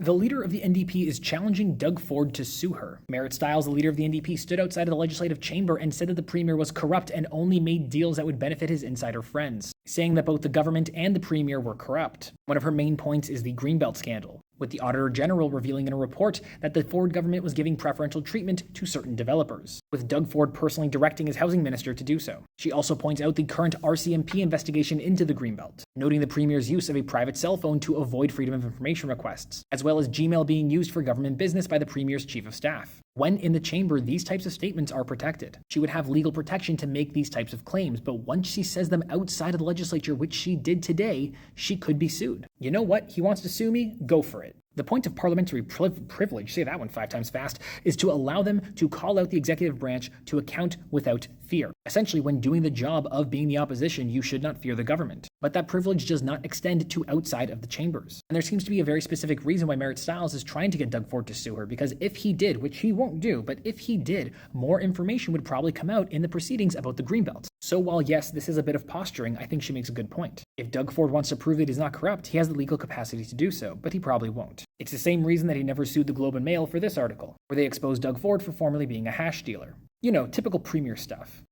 The leader of the NDP is challenging Doug Ford to sue her. Marit Stiles, the leader of the NDP, stood outside of the legislative chamber and said that the premier was corrupt and only made deals that would benefit his insider friends, saying that both the government and the premier were corrupt. One of her main points is the Greenbelt scandal, with the Auditor General revealing in a report that the Ford government was giving preferential treatment to certain developers, with Doug Ford personally directing his housing minister to do so. She also points out the current RCMP investigation into the Greenbelt, noting the premier's use of a private cell phone to avoid freedom of information requests, as well as Gmail being used for government business by the premier's chief of staff. When in the chamber, these types of statements are protected. She would have legal protection to make these types of claims, but once she says them outside of the legislature, which she did today, she could be sued. You know what? He wants to sue me? Go for it. The point of parliamentary privilege, say that one 5 times fast, is to allow them to call out the executive branch to account without fear. Essentially, when doing the job of being the opposition, you should not fear the government. But that privilege does not extend to outside of the chambers. And there seems to be a very specific reason why Marit Stiles is trying to get Doug Ford to sue her, because if he did, which he won't do, but if he did, more information would probably come out in the proceedings about the Greenbelt. So while yes, this is a bit of posturing, I think she makes a good point. If Doug Ford wants to prove that he's not corrupt, he has the legal capacity to do so, but he probably won't. It's the same reason that he never sued the Globe and Mail for this article, where they exposed Doug Ford for formerly being a hash dealer. You know, typical premier stuff.